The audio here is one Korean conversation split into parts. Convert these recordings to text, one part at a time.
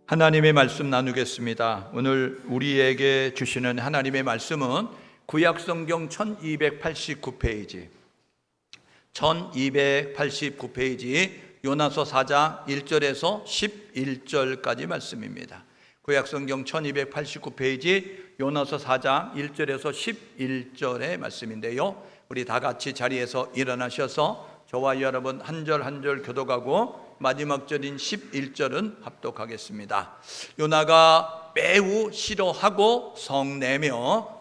하나님의 말씀 나누겠습니다. 오늘 우리에게 주시는 하나님의 말씀은 구약성경 1289페이지 1289페이지 요나서 4장 1절에서 11절까지 말씀입니다. 구약성경 1289페이지 요나서 4장 1절에서 11절의 말씀인데요, 우리 다 같이 자리에서 일어나셔서 저와 여러분 한 절 한 절 교독하고 마지막 절인 11절은 합독하겠습니다. 요나가 매우 싫어하고 성내며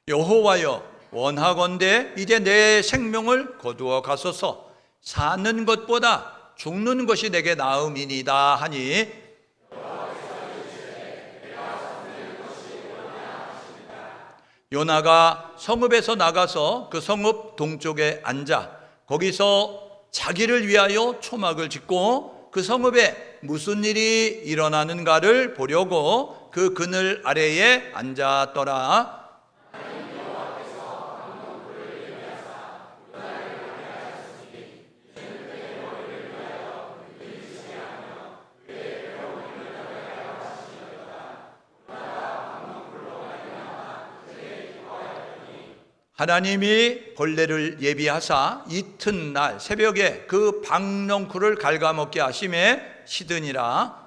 여호와여, 원하건대 이제 내 생명을 거두어 가소서. 사는 것보다 죽는 것이 내게 나음이니이다 하니, 요나가 성읍에서 나가서 그 성읍 동쪽에 앉아 거기서 자기를 위하여 초막을 짓고 그 성읍에 무슨 일이 일어나는가를 보려고 그 그늘 아래에 앉았더라. 하나님이 벌레를 예비하사 이튿날 새벽에 그 박넝쿨을 갉아먹게 하심에 시드니라.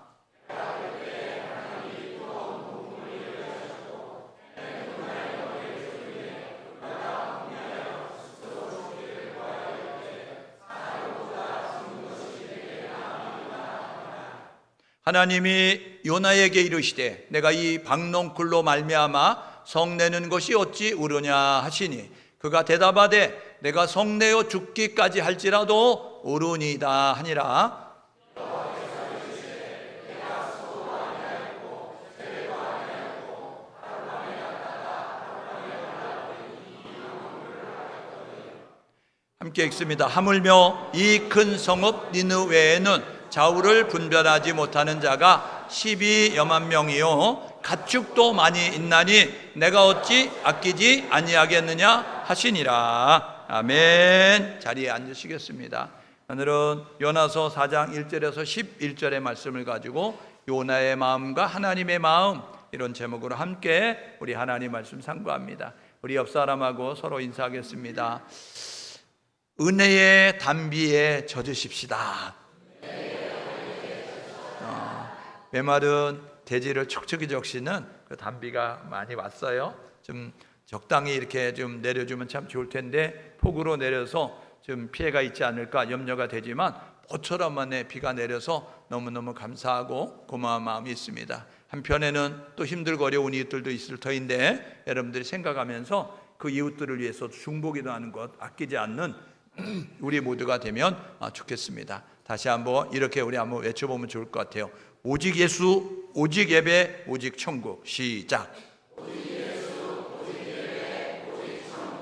하나님이 요나에게 이르시되 내가 이 박넝쿨로 말미암아 성내는 것이 어찌 우르냐 하시니, 그가 대답하되 내가 성내어 죽기까지 할지라도 우르니이다 하니라. 함께 읽습니다. 하물며 이 큰 성읍 니느웨에는 좌우를 분별하지 못하는 자가 12여만 명이요 가축도 많이 있나니 내가 어찌 아끼지 아니하겠느냐 하시니라. 아멘. 자리에 앉으시겠습니다. 오늘은 요나서 4장 1절에서 11절의 말씀을 가지고 요나의 마음과 하나님의 마음, 이런 제목으로 함께 우리 하나님 말씀 상고합니다. 우리 옆 사람하고 서로 인사하겠습니다. 은혜의 단비에 젖으십시다. 메마른 대지를 촉촉이 적시는 그 단비가 많이 왔어요. 좀 적당히 이렇게 좀 내려주면 참 좋을 텐데 폭우로 내려서 좀 피해가 있지 않을까 염려가 되지만 모처럼만에 비가 내려서 너무너무 감사하고 고마운 마음이 있습니다. 한편에는 또 힘들고 어려운 이웃들도 있을 터인데 여러분들이 생각하면서 그 이웃들을 위해서 중보기도 하는 것 아끼지 않는 우리 모두가 되면 좋겠습니다. 다시 한번 이렇게 우리 한번 외쳐보면 좋을 것 같아요. 오직 예수, 오직 예배, 오직 천국. 시작.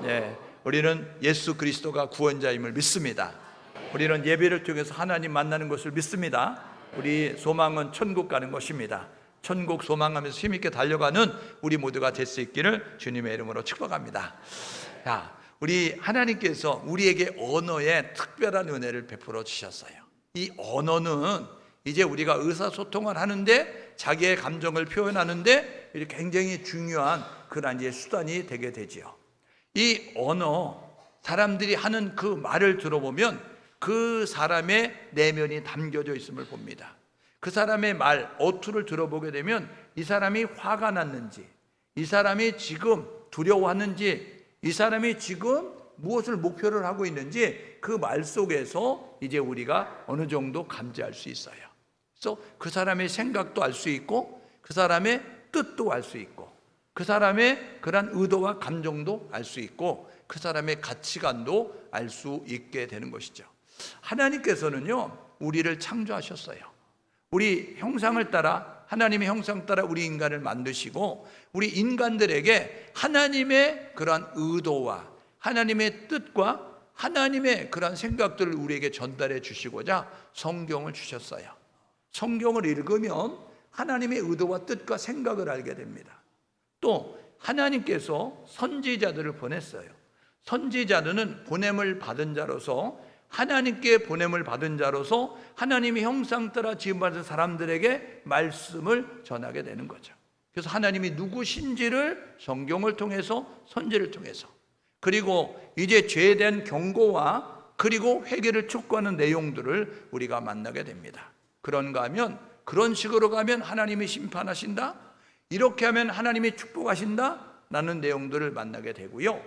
네, 우리는 예수 그리스도가 구원자임을 믿습니다. 우리는 예배를 통해서 하나님 만나는 것을 믿습니다. 우리 소망은 천국 가는 것입니다. 천국 소망하면서 힘있게 달려가는 우리 모두가 될 수 있기를 주님의 이름으로 축복합니다. 자, 우리 하나님께서 우리에게 언어에 특별한 은혜를 베풀어 주셨어요. 이 언어는 이제 우리가 의사소통을 하는데 자기의 감정을 표현하는데 이렇게 굉장히 중요한 그런 이제 수단이 되게 되지요. 이 언어, 사람들이 하는 그 말을 들어보면 그 사람의 내면이 담겨져 있음을 봅니다. 그 사람의 말, 어투를 들어보게 되면 이 사람이 화가 났는지, 이 사람이 지금 두려워하는지, 이 사람이 지금 무엇을 목표를 하고 있는지 그 말 속에서 이제 우리가 어느 정도 감지할 수 있어요. 그래서 그 사람의 생각도 알 수 있고 그 사람의 뜻도 알 수 있고 그 사람의 그런 의도와 감정도 알 수 있고 그 사람의 가치관도 알 수 있게 되는 것이죠. 하나님께서는요 우리를 창조하셨어요. 우리 형상을 따라 하나님의 형상 따라 우리 인간을 만드시고 우리 인간들에게 하나님의 그러한 의도와 하나님의 뜻과 하나님의 그러한 생각들을 우리에게 전달해 주시고자 성경을 주셨어요. 성경을 읽으면 하나님의 의도와 뜻과 생각을 알게 됩니다. 또 하나님께서 선지자들을 보냈어요. 선지자들은 보냄을 받은 자로서 하나님께 보냄을 받은 자로서 하나님의 형상 따라 지음받은 사람들에게 말씀을 전하게 되는 거죠. 그래서 하나님이 누구신지를 성경을 통해서 선지를 통해서 그리고 이제 죄에 대한 경고와 그리고 회개를 촉구하는 내용들을 우리가 만나게 됩니다. 그런가 하면 그런 식으로 가면 하나님이 심판하신다? 이렇게 하면 하나님이 축복하신다? 라는 내용들을 만나게 되고요.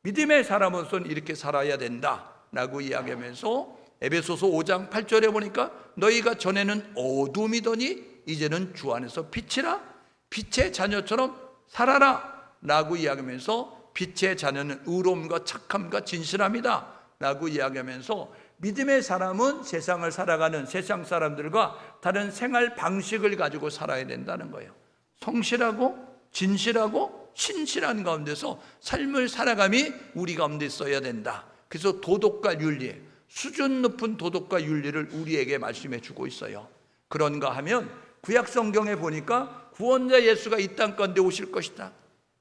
믿음의 사람으로서는 이렇게 살아야 된다 라고 이야기하면서 에베소서 5장 8절에 보니까 너희가 전에는 어둠이더니 이제는 주 안에서 빛이라 빛의 자녀처럼 살아라 라고 이야기하면서 빛의 자녀는 의로움과 착함과 진실함이다 라고 이야기하면서 믿음의 사람은 세상을 살아가는 세상 사람들과 다른 생활 방식을 가지고 살아야 된다는 거예요. 성실하고 진실하고 신실한 가운데서 삶을 살아감이 우리 가운데 있어야 된다. 그래서 도덕과 윤리, 수준 높은 도덕과 윤리를 우리에게 말씀해 주고 있어요. 그런가 하면 구약 성경에 보니까 구원자 예수가 이 땅 가운데 오실 것이다.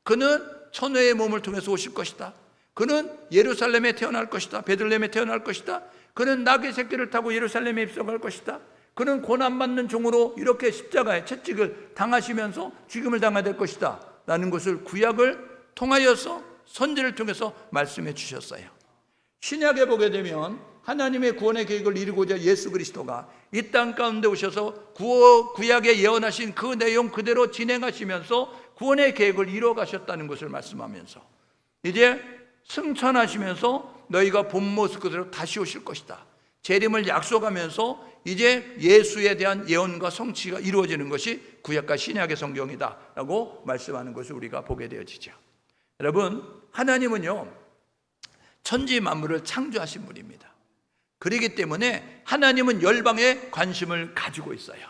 그는 천회의 몸을 통해서 오실 것이다. 그는 예루살렘에 태어날 것이다. 베들레헴에 태어날 것이다. 그는 나귀 새끼를 타고 예루살렘에 입성할 것이다. 그는 고난받는 종으로 이렇게 십자가에 채찍을 당하시면서 죽임을 당하게 될 것이다 라는 것을 구약을 통하여서 선지를 통해서 말씀해 주셨어요. 신약에 보게 되면 하나님의 구원의 계획을 이루고자 예수 그리스도가 이 땅 가운데 오셔서 구약에 예언하신 그 내용 그대로 진행하시면서 구원의 계획을 이루어 가셨다는 것을 말씀하면서 이제 승천하시면서 너희가 본 모습 그대로 다시 오실 것이다. 재림을 약속하면서 이제 예수에 대한 예언과 성취가 이루어지는 것이 구약과 신약의 성경이다 라고 말씀하는 것을 우리가 보게 되어지죠. 여러분, 하나님은요 천지 만물을 창조하신 분입니다. 그렇기 때문에 하나님은 열방에 관심을 가지고 있어요.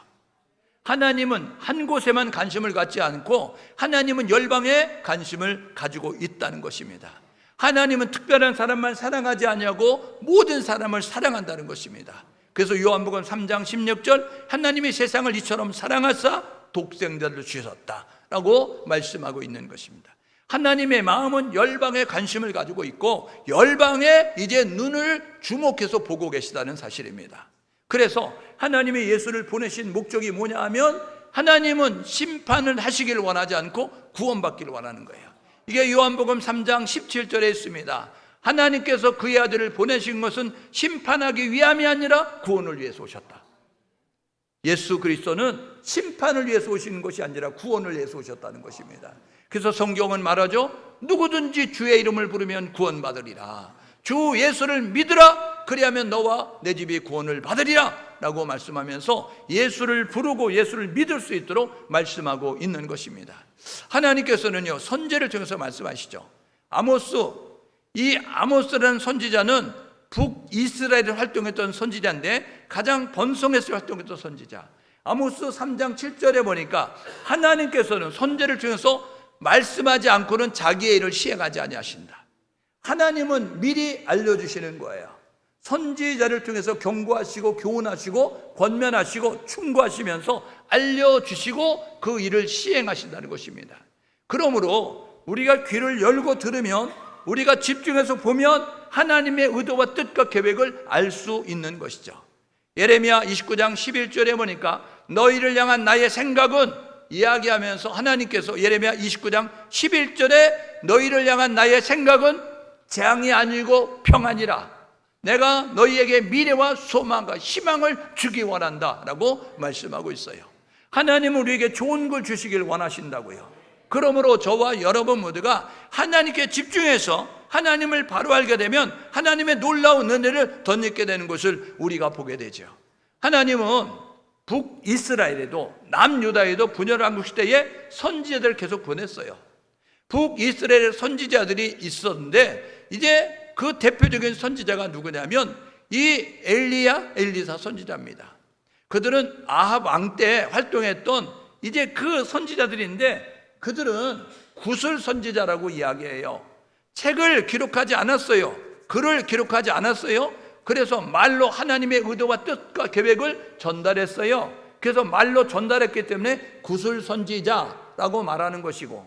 하나님은 한 곳에만 관심을 갖지 않고 하나님은 열방에 관심을 가지고 있다는 것입니다. 하나님은 특별한 사람만 사랑하지 아니하고 모든 사람을 사랑한다는 것입니다. 그래서 요한복음 3장 16절 하나님이 세상을 이처럼 사랑하사 독생자를 주셨다라고 말씀하고 있는 것입니다. 하나님의 마음은 열방에 관심을 가지고 있고 열방에 이제 눈을 주목해서 보고 계시다는 사실입니다. 그래서 하나님이 예수를 보내신 목적이 뭐냐 하면 하나님은 심판을 하시기를 원하지 않고 구원받기를 원하는 거예요. 이게 요한복음 3장 17절에 있습니다. 하나님께서 그의 아들을 보내신 것은 심판하기 위함이 아니라 구원을 위해서 오셨다. 예수 그리스도는 심판을 위해서 오시는 것이 아니라 구원을 위해서 오셨다는 것입니다. 그래서 성경은 말하죠. 누구든지 주의 이름을 부르면 구원받으리라. 주 예수를 믿으라. 그리하면 너와 내 집이 구원을 받으리라 라고 말씀하면서 예수를 부르고 예수를 믿을 수 있도록 말씀하고 있는 것입니다. 하나님께서는요 선지를 통해서 말씀하시죠. 이 아모스라는 선지자는 북이스라엘에 활동했던 선지자인데 가장 번성해서 활동했던 선지자. 아모스 3장 7절에 보니까 하나님께서는 선지를 통해서 말씀하지 않고는 자기의 일을 시행하지 아니하신다. 하나님은 미리 알려주시는 거예요. 선지자를 통해서 경고하시고 교훈하시고 권면하시고 충고하시면서 알려주시고 그 일을 시행하신다는 것입니다. 그러므로 우리가 귀를 열고 들으면 우리가 집중해서 보면 하나님의 의도와 뜻과 계획을 알 수 있는 것이죠. 예레미야 29장 11절에 보니까 너희를 향한 나의 생각은 이야기하면서 하나님께서 예레미야 29장 11절에 너희를 향한 나의 생각은 재앙이 아니고 평안이라. 내가 너희에게 미래와 소망과 희망을 주기 원한다 라고 말씀하고 있어요. 하나님은 우리에게 좋은 걸 주시길 원하신다고요. 그러므로 저와 여러분 모두가 하나님께 집중해서 하나님을 바로 알게 되면 하나님의 놀라운 은혜를 덧입게 되는 것을 우리가 보게 되죠. 하나님은 북이스라엘에도 남유다에도 분열왕국 시대에 선지자들을 계속 보냈어요. 북이스라엘의 선지자들이 있었는데 이제 그 대표적인 선지자가 누구냐면 이 엘리야, 엘리사 선지자입니다. 그들은 아합 왕 때 활동했던 이제 그 선지자들인데 그들은 구술 선지자라고 이야기해요. 책을 기록하지 않았어요. 글을 기록하지 않았어요. 그래서 말로 하나님의 의도와 뜻과 계획을 전달했어요. 그래서 말로 전달했기 때문에 구술 선지자라고 말하는 것이고,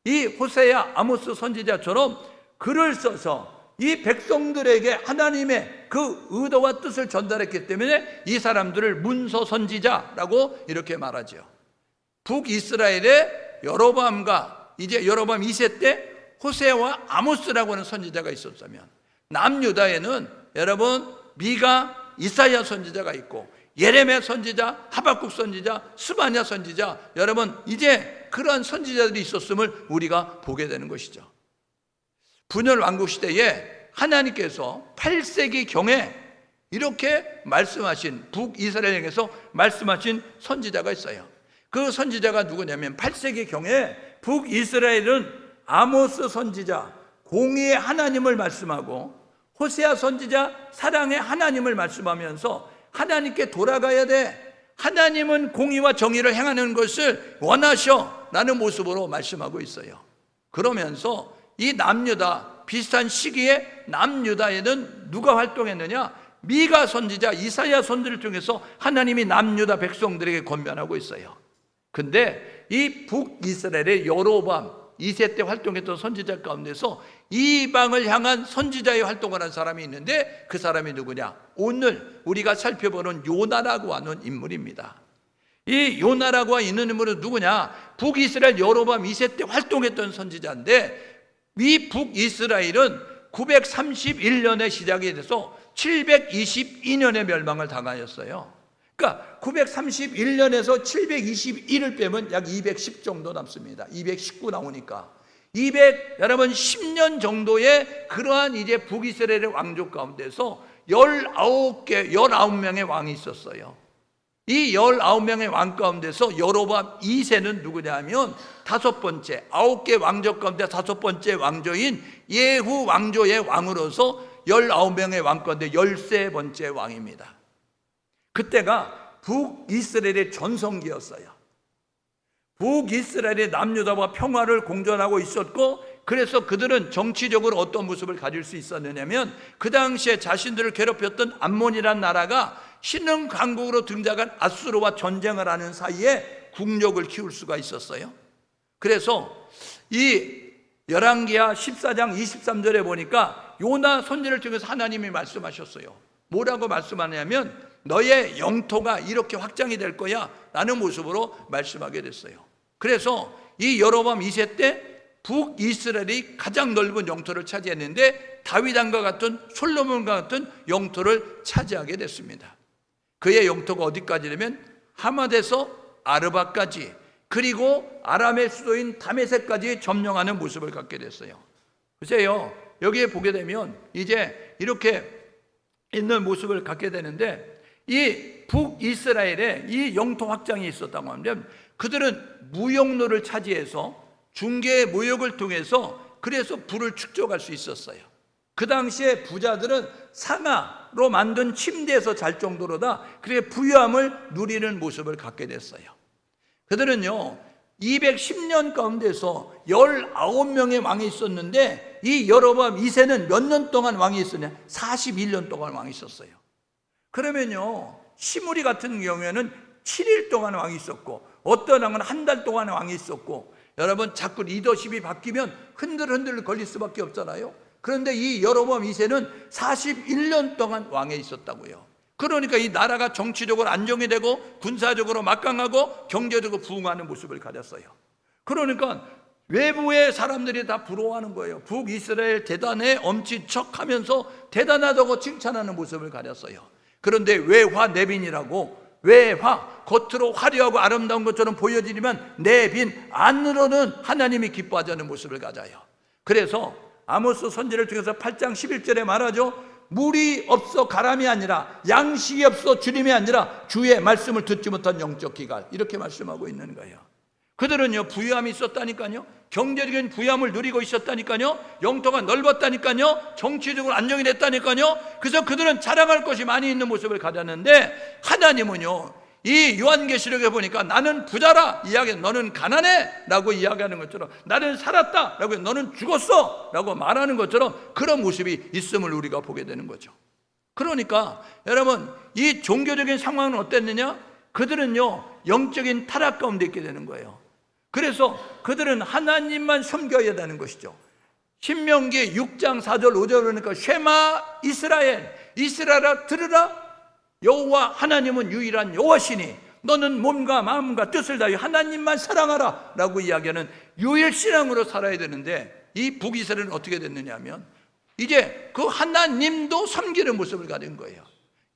이 호세야 아모스 선지자처럼 글을 써서 이 백성들에게 하나님의 그 의도와 뜻을 전달했기 때문에 이 사람들을 문서 선지자라고 이렇게 말하죠. 북이스라엘의 여로보암과 이제 여로보암 2세 때 호세와 아모스라고 하는 선지자가 있었다면, 남유다에는 여러분 미가, 이사야 선지자가 있고 예레미야 선지자, 하박국 선지자, 스바냐 선지자, 여러분 이제 그러한 선지자들이 있었음을 우리가 보게 되는 것이죠. 분열 왕국 시대에 하나님께서 8세기 경에 이렇게 말씀하신, 북이스라엘에게서 말씀하신 선지자가 있어요. 그 선지자가 누구냐면 8세기 경에 북이스라엘은 아모스 선지자, 공의의 하나님을 말씀하고, 호세아 선지자, 사랑의 하나님을 말씀하면서 하나님께 돌아가야 돼, 하나님은 공의와 정의를 행하는 것을 원하셔 라는 모습으로 말씀하고 있어요. 그러면서 이 남유다, 비슷한 시기에 남유다에는 누가 활동했느냐? 미가 선지자, 이사야 선지를 통해서 하나님이 남유다 백성들에게 권면하고 있어요. 근데 이 북이스라엘의 여로보암 2세 때 활동했던 선지자 가운데서 이방을 향한 선지자의 활동을 한 사람이 있는데, 그 사람이 누구냐? 오늘 우리가 살펴보는 요나라고 하는 인물입니다. 이 요나라고 하는 인물은 누구냐? 북이스라엘 여로보암 2세 때 활동했던 선지자인데, 이 북이스라엘은 931년에 시작이 돼서 722년에 멸망을 당하였어요. 그러니까 931년에서 721을 빼면 약 210 정도 남습니다. 219 나오니까 여러분 10년 정도의 그러한 이제 북이스라엘의 왕족 가운데서 19명의 왕이 있었어요. 이 19명의 왕 가운데서 여로보암 2세는 누구냐면 5번째, 9개 왕족 가운데 5번째 왕조인 예후 왕조의 왕으로서 19명의 왕 가운데 13번째 왕입니다. 그때가 북이스라엘의 전성기였어요. 북이스라엘의 남유다와 평화를 공존하고 있었고, 그래서 그들은 정치적으로 어떤 모습을 가질 수 있었느냐면, 그 당시에 자신들을 괴롭혔던 암몬이라는 나라가 신흥 강국으로 등장한 아수르와 전쟁을 하는 사이에 국력을 키울 수가 있었어요. 그래서 이 열왕기하 14장 23절에 보니까 요나 선지를 통해서 하나님이 말씀하셨어요. 뭐라고 말씀하냐면 너의 영토가 이렇게 확장이 될 거야 라는 모습으로 말씀하게 됐어요. 그래서 이 여로보암 2세 때 북이스라엘이 가장 넓은 영토를 차지했는데, 다윗 왕과 같은, 솔로몬과 같은 영토를 차지하게 됐습니다. 그의 영토가 어디까지냐면 하맛에서 아르바까지, 그리고 아람의 수도인 다메섹까지 점령하는 모습을 갖게 됐어요. 글쎄요, 여기에 보게 되면 이제 이렇게 있는 모습을 갖게 되는데, 이 북이스라엘에 이 영토 확장이 있었다고 하면 그들은 무역로를 차지해서 중개의 무역을 통해서 그래서 부를 축적할 수 있었어요. 그 당시에 부자들은 상아로 만든 침대에서 잘 정도로다 그렇게 부유함을 누리는 모습을 갖게 됐어요. 그들은요 210년 가운데서 19명의 왕이 있었는데, 이 여로보암 2세는 몇 년 동안 왕이 있었냐? 41년 동안 왕이 있었어요. 그러면요 시므리 같은 경우에는 7일 동안 왕이 있었고, 어떤 왕은 한 달 동안 왕이 있었고, 여러분 자꾸 리더십이 바뀌면 흔들흔들 걸릴 수밖에 없잖아요. 그런데 이 여로보암 2세는 41년 동안 왕에 있었다고요. 그러니까 이 나라가 정치적으로 안정이 되고 군사적으로 막강하고 경제적으로 부흥하는 모습을 가졌어요. 그러니까 외부의 사람들이 다 부러워하는 거예요. 북이스라엘 대단해, 엄지척 하면서 대단하다고 칭찬하는 모습을 가졌어요. 그런데 외화 내빈이라고, 외화 겉으로 화려하고 아름다운 것처럼 보여지지만 내빈 안으로는 하나님이 기뻐하지 않는 모습을 가져요. 그래서 아모스 선지를 통해서 8장 11절에 말하죠. 물이 없어 가람이 아니라, 양식이 없어 주림이 아니라 주의 말씀을 듣지 못한 영적 기갈, 이렇게 말씀하고 있는 거예요. 그들은요 부유함이 있었다니까요, 경제적인 부유함을 누리고 있었다니까요, 영토가 넓었다니까요, 정치적으로 안정이 됐다니까요. 그래서 그들은 자랑할 것이 많이 있는 모습을 가졌는데, 하나님은요 이 요한계시록에 보니까 나는 부자라 이야기, 너는 가난해 라고 이야기하는 것처럼, 나는 살았다 라고, 너는 죽었어 라고 말하는 것처럼 그런 모습이 있음을 우리가 보게 되는 거죠. 그러니까 여러분, 이 종교적인 상황은 어땠느냐? 그들은요 영적인 타락 가운데 있게 되는 거예요. 그래서 그들은 하나님만 섬겨야 되는 것이죠. 신명기 6장 4절 5절 그러니까 쉐마 이스라엘, 이스라엘아 들으라, 여호와 하나님은 유일한 여호와시니 너는 몸과 마음과 뜻을 다하여 하나님만 사랑하라 라고 이야기하는 유일신앙으로 살아야 되는데, 이 북이스라엘은 어떻게 됐느냐 하면 이제 그 하나님도 섬기는 모습을 가진 거예요.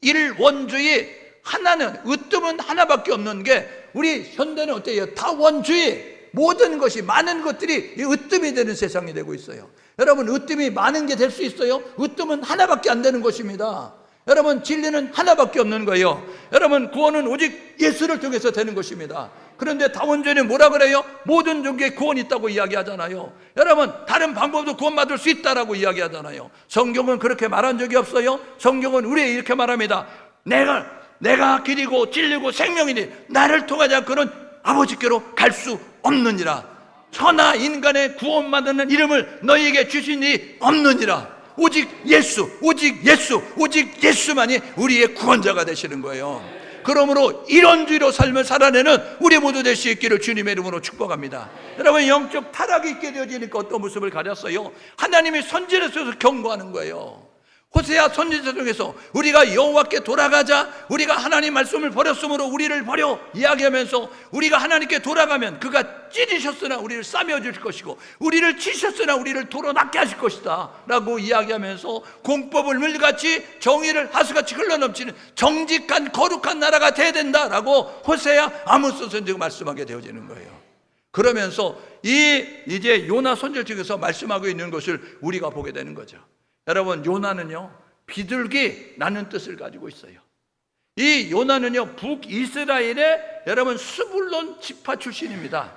일원주의, 하나는, 으뜸은 하나밖에 없는 게, 우리 현대는 어때요? 다원주의, 모든 것이, 많은 것들이 으뜸이 되는 세상이 되고 있어요. 여러분, 으뜸이 많은 게 될 수 있어요? 으뜸은 하나밖에 안 되는 것입니다. 여러분, 진리는 하나밖에 없는 거예요. 여러분, 구원은 오직 예수를 통해서 되는 것입니다. 그런데 다원주의는 뭐라 그래요? 모든 종교에 구원이 있다고 이야기하잖아요. 여러분, 다른 방법도 구원받을 수 있다라고 이야기하잖아요. 성경은 그렇게 말한 적이 없어요. 성경은 우리에게 이렇게 말합니다. 내가 길이고 진리고 생명이니 나를 통하지 않고는 아버지께로 갈 수 없느니라. 천하 인간의 구원받는 이름을 너희에게 주신 이 없느니라. 오직 예수, 오직 예수, 오직 예수만이 우리의 구원자가 되시는 거예요. 그러므로 이런주의로 삶을 살아내는 우리 모두 될 수 있기를 주님의 이름으로 축복합니다. 여러분, 영적 타락이 있게 되어지니까 어떤 모습을 가졌어요? 하나님이 선지자를 써서 경고하는 거예요. 호세아 선지자 중에서 우리가 여호와께 돌아가자, 우리가 하나님 말씀을 버렸으므로 우리를 버려 이야기하면서, 우리가 하나님께 돌아가면 그가 찢으셨으나 우리를 싸매어 줄 것이고 우리를 치셨으나 우리를 도로 낫게 하실 것이다 라고 이야기하면서, 공법을 물같이 정의를 하수같이 흘러넘치는 정직한 거룩한 나라가 돼야 된다라고 호세아 아모스 선지자가 말씀하게 되어지는 거예요. 그러면서 이제 요나 선지자 중에서 말씀하고 있는 것을 우리가 보게 되는 거죠. 여러분, 요나는요 비둘기라는 뜻을 가지고 있어요. 이 요나는요 북이스라엘의 여러분 스불론 지파 출신입니다.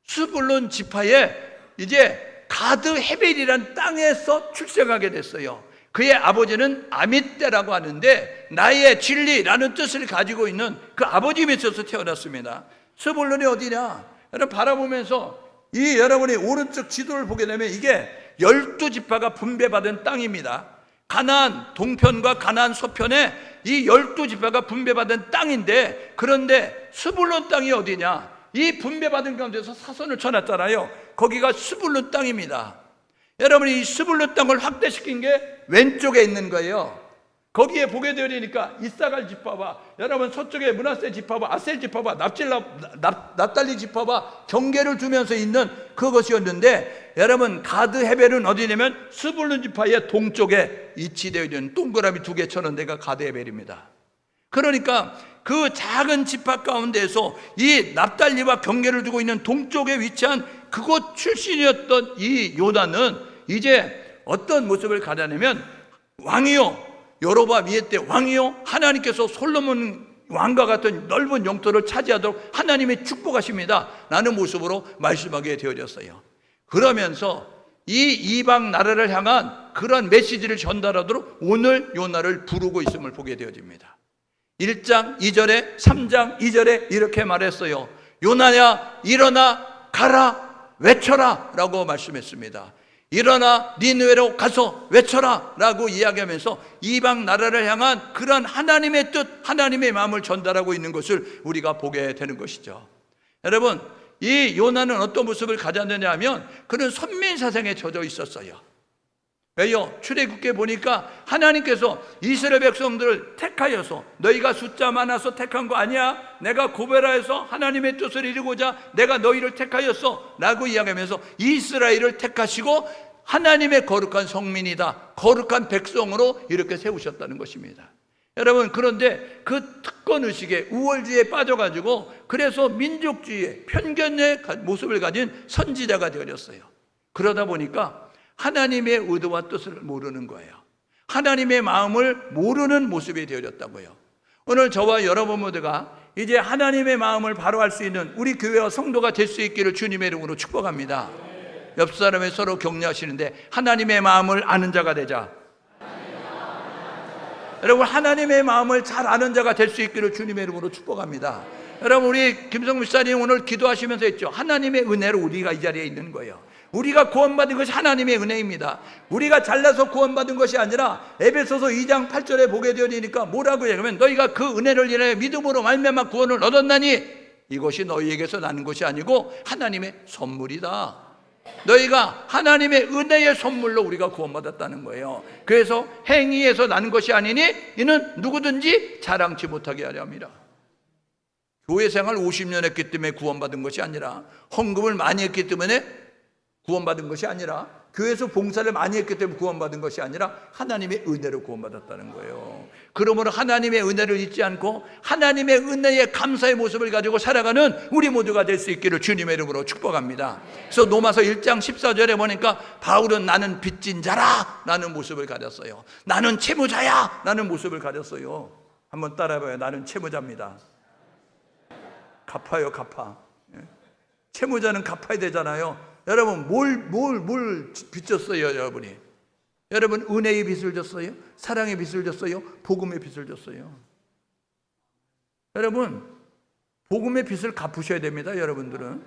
스불론 지파에 이제 가드 헤벨이라는 땅에서 출생하게 됐어요. 그의 아버지는 아밋떼라고 하는데 나의 진리라는 뜻을 가지고 있는 그 아버지 밑에서 태어났습니다. 스불론이 어디냐? 여러분 바라보면서 이 여러분이 오른쪽 지도를 보게 되면 이게 12지파가 분배받은 땅입니다. 가나안 동편과 가나안 서편에 이 12지파가 분배받은 땅인데, 그런데 스불론 땅이 어디냐? 이 분배받은 가운데서 사선을 쳐놨잖아요. 거기가 스불론 땅입니다. 여러분이 이 스불론 땅을 확대시킨 게 왼쪽에 있는 거예요. 거기에 보게 되니까 이사갈 지파와 여러분 서쪽에 므낫세 지파와 아셀 지파와 납달리 지파와 경계를 두면서 있는 그것이었는데, 여러분 가드 헤벨은 어디냐면 스불론 지파의 동쪽에 위치되어 있는 동그라미 2개 쳐놓은 데가 가드 헤벨입니다. 그러니까 그 작은 지파 가운데에서 이 납달리와 경계를 두고 있는 동쪽에 위치한 그곳 출신이었던 이 요나는 이제 어떤 모습을 가져내면, 왕이요 여로보암 이때 왕이요 하나님께서 솔로몬 왕과 같은 넓은 영토를 차지하도록 하나님의 축복하십니다 라는 모습으로 말씀하게 되어졌어요. 그러면서 이 이방 나라를 향한 그런 메시지를 전달하도록 오늘 요나를 부르고 있음을 보게 되어집니다. 1장 2절에 3장 2절에 이렇게 말했어요. 요나야 일어나 가라 외쳐라 라고 말씀했습니다. 일어나 니느웨로 가서 외쳐라 라고 이야기하면서 이방 나라를 향한 그런 하나님의 뜻, 하나님의 마음을 전달하고 있는 것을 우리가 보게 되는 것이죠. 여러분, 이 요나는 어떤 모습을 가졌느냐 하면 그는 선민사상에 젖어 있었어요. 왜요? 출애굽기에 보니까 하나님께서 이스라엘 백성들을 택하여서, 너희가 숫자 많아서 택한 거 아니야, 내가 고베라에서 하나님의 뜻을 이루고자 내가 너희를 택하였어 라고 이야기하면서 이스라엘을 택하시고 하나님의 거룩한 성민이다, 거룩한 백성으로 이렇게 세우셨다는 것입니다. 여러분, 그런데 그 특권의식에 우월주의에 빠져가지고 그래서 민족주의의 편견의 모습을 가진 선지자가 되어졌어요. 그러다 보니까 하나님의 의도와 뜻을 모르는 거예요. 하나님의 마음을 모르는 모습이 되어졌다고요. 오늘 저와 여러분 모두가 이제 하나님의 마음을 바로 알 수 있는 우리 교회와 성도가 될 수 있기를 주님의 이름으로 축복합니다. 옆 사람이 서로 격려하시는데, 하나님의 마음을 아는 자가 되자. 여러분, 하나님의 마음을 잘 아는 자가 될 수 있기를 주님의 이름으로 축복합니다. 여러분, 우리 김성무 목사님 오늘 기도하시면서 했죠. 하나님의 은혜로 우리가 이 자리에 있는 거예요. 우리가 구원받은 것이 하나님의 은혜입니다. 우리가 잘나서 구원받은 것이 아니라 에베소서 2장 8절에 보게 되니까 뭐라고 얘기하면 너희가 그 은혜를 인하여 믿음으로 말미암아 구원을 얻었나니 이것이 너희에게서 나는 것이 아니고 하나님의 선물이다. 너희가 하나님의 은혜의 선물로 우리가 구원받았다는 거예요. 그래서 행위에서 나는 것이 아니니 이는 누구든지 자랑치 못하게 하려 함이라. 교회 생활 50년 했기 때문에 구원받은 것이 아니라, 헌금을 많이 했기 때문에 구원받은 것이 아니라, 교회에서 봉사를 많이 했기 때문에 구원받은 것이 아니라 하나님의 은혜로 구원받았다는 거예요. 그러므로 하나님의 은혜를 잊지 않고 하나님의 은혜의 감사의 모습을 가지고 살아가는 우리 모두가 될 수 있기를 주님의 이름으로 축복합니다. 그래서 로마서 1장 14절에 보니까 바울은 나는 빚진 자라 라는 모습을 가졌어요. 나는 채무자야 라는 모습을 가졌어요. 한번 따라해봐요. 나는 채무자입니다. 갚아요, 갚아. 채무자는 갚아야 되잖아요. 여러분, 뭘 빚졌어요, 여러분이? 여러분, 은혜의 빚을 졌어요? 사랑의 빚을 졌어요? 복음의 빚을 졌어요? 여러분, 복음의 빚을 갚으셔야 됩니다, 여러분들은.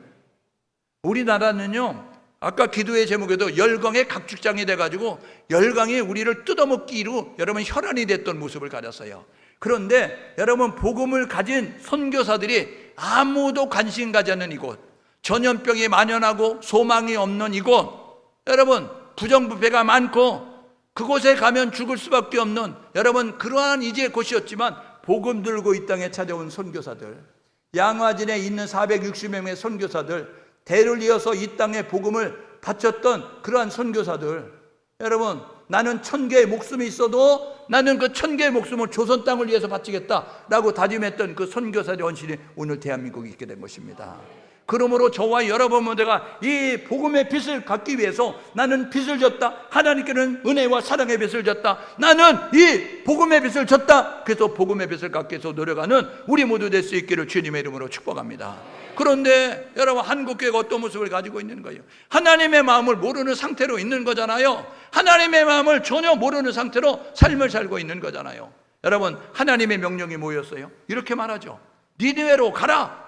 우리나라는요, 아까 기도의 제목에도 열강의 각축장이 돼가지고 열강이 우리를 뜯어먹기로 여러분 혈안이 됐던 모습을 가졌어요. 그런데 여러분, 복음을 가진 선교사들이 아무도 관심 가지 않는 이곳, 전염병이 만연하고 소망이 없는 이곳, 여러분 부정부패가 많고 그곳에 가면 죽을 수밖에 없는 여러분 그러한 이제 곳이었지만 복음 들고 이 땅에 찾아온 선교사들, 양화진에 있는 460명의 선교사들, 대를 이어서 이 땅에 복음을 바쳤던 그러한 선교사들, 여러분 나는 1000개의 목숨이 있어도 나는 그 1000개의 목숨을 조선 땅을 위해서 바치겠다라고 다짐했던 그 선교사의 헌신이 오늘 대한민국에 있게 된 것입니다. 그러므로 저와 여러분 모두가 이 복음의 빚을 갚기 위해서 나는 빚을 졌다, 하나님께는 은혜와 사랑의 빚을 졌다, 나는 이 복음의 빚을 졌다, 그래서 복음의 빚을 갚기 위해서 노력하는 우리 모두 될 수 있기를 주님의 이름으로 축복합니다. 그런데 여러분, 한국교회가 어떤 모습을 가지고 있는 거예요? 하나님의 마음을 모르는 상태로 있는 거잖아요. 하나님의 마음을 전혀 모르는 상태로 삶을 살고 있는 거잖아요. 여러분, 하나님의 명령이 뭐였어요? 이렇게 말하죠. 니느웨로 가라,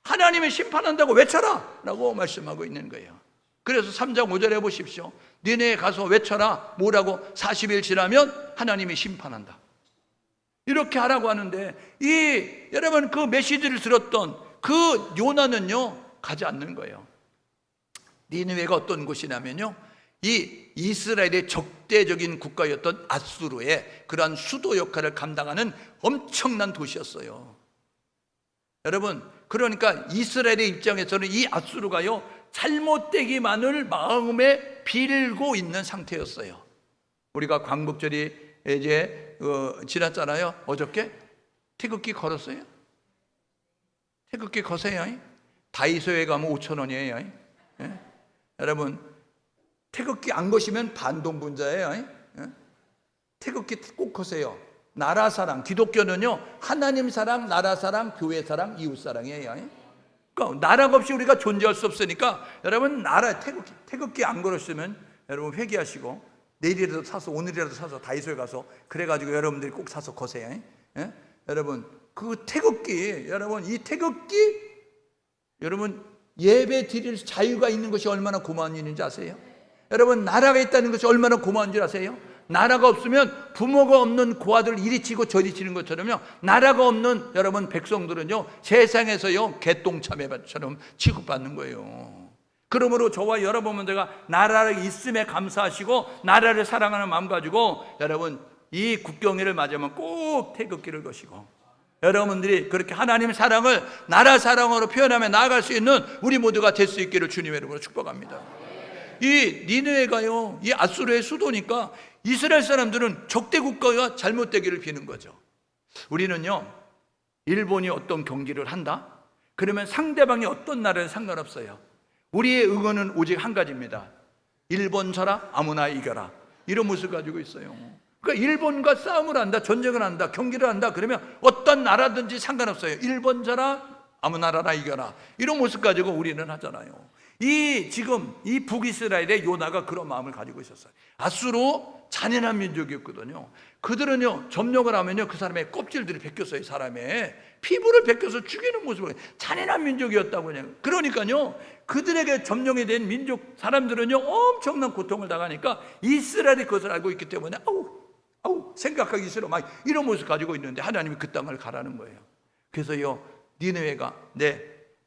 하나님이 심판한다고 외쳐라 라고 말씀하고 있는 거예요. 그래서 3장 5절에 보십시오. 니네에 가서 외쳐라. 뭐라고? 40일 지나면 하나님이 심판한다. 이렇게 하라고 하는데 여러분 그 메시지를 들었던 그 요나는요 가지 않는 거예요. 니느웨가 어떤 곳이냐면요, 이 이스라엘의 적대적인 국가였던 아수르의 그러한 수도 역할을 감당하는 엄청난 도시였어요. 여러분, 그러니까 이스라엘의 입장에서는 이 아수르가요 잘못되기만을 마음에 빌고 있는 상태였어요. 우리가 광복절이 이제 지났잖아요. 어저께 태극기 걸었어요? 태극기 거세요. 다이소에 가면 5,000원이에요. 예? 여러분, 태극기 안 거시면 반동분자예요. 예? 태극기 꼭 거세요. 나라 사랑, 기독교는요 하나님 사랑, 나라 사랑, 교회 사랑, 이웃 사랑이에요. 그러니까 나라가 없이 우리가 존재할 수 없으니까 여러분, 나라 태극기 안 걸었으면 여러분 회개하시고 내일이라도 사서, 오늘이라도 사서 다이소에 가서 그래가지고 여러분들이 꼭 사서 거세요. 예? 여러분, 그 태극기, 여러분 이 태극기, 여러분 예배 드릴 자유가 있는 것이 얼마나 고마운 일인지 아세요? 여러분, 나라가 있다는 것이 얼마나 고마운 줄 아세요? 나라가 없으면 부모가 없는 고아들 이리 치고 저리 치는 것처럼요, 나라가 없는 여러분 백성들은요 세상에서요 개똥참외처럼 취급받는 거예요. 그러므로 저와 여러분들과 나라가 있음에 감사하시고 나라를 사랑하는 마음 가지고 여러분 이 국경일을 맞으면 꼭 태극기를 거시고 여러분들이 그렇게 하나님의 사랑을 나라 사랑으로 표현하며 나아갈 수 있는 우리 모두가 될 수 있기를 주님의 이름으로 축복합니다. 이 니느웨가요 이 아수르의 수도니까 이스라엘 사람들은 적대 국가가 잘못되기를 비는 거죠. 우리는요 일본이 어떤 경기를 한다? 그러면 상대방이 어떤 나라는 상관없어요. 우리의 응원은 오직 한 가지입니다. 일본 져라, 아무나 이겨라. 이런 모습을 가지고 있어요. 그러니까 일본과 싸움을 한다, 전쟁을 한다, 경기를 한다, 그러면 어떤 나라든지 상관없어요. 일본 져라, 아무 나라나 이겨라. 이런 모습 가지고 우리는 하잖아요. 지금 이 북이스라엘의 요나가 그런 마음을 가지고 있었어요. 아수로 잔인한 민족이었거든요. 그들은요, 점령을 하면요, 그 사람의 껍질들이 벗겼어요. 사람의 피부를 벗겨서 죽이는 모습을. 잔인한 민족이었다고. 그냥 그러니까요, 그들에게 점령이 된 민족 사람들은요, 엄청난 고통을 당하니까 이스라엘이 그것을 알고 있기 때문에 아우 생각하기 싫어 막 이런 모습을 가지고 있는데 하나님이 그 땅을 가라는 거예요. 그래서요, 니느웨가 네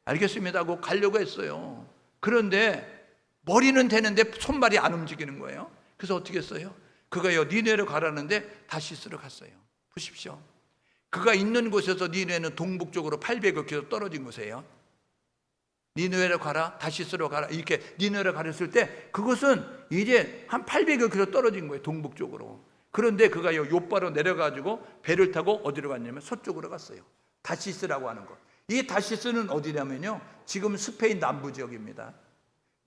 알겠습니다 하고 가려고 했어요. 그런데 머리는 되는데 손발이 안 움직이는 거예요. 그래서 어떻게 했어요? 그가요, 니느웨로 가라는데 다시스로 갔어요. 보십시오. 그가 있는 곳에서 니느웨는 동북쪽으로 800여 킬로 떨어진 곳이에요. 니느웨로 가라, 다시스로 가라, 이렇게 니느웨로 가렸을 때 그것은 이제 한 800여 킬로 떨어진 거예요, 동북쪽으로. 그런데 그가요, 요바로 내려가지고 배를 타고 어디로 갔냐면 서쪽으로 갔어요. 다시스라고 하는 것. 이 다시스는 어디냐면요, 지금 스페인 남부 지역입니다.